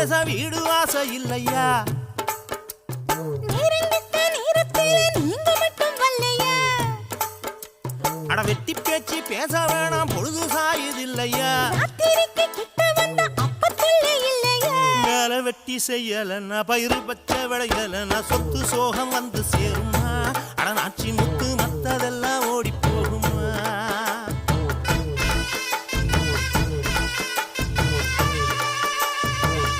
பேச வீடு ஆசை இல்லையா அட வெட்டி பேச்சு பேச வேணாம் பொழுது சாயுதில்லையா மேல வெட்டி செய்யலன்னா பயிறு பச்சை விளையலன்னா சொத்து சோகம் வந்து சேருமா அட நாச்சி முத்து மத்ததெல்லாம் ஓடி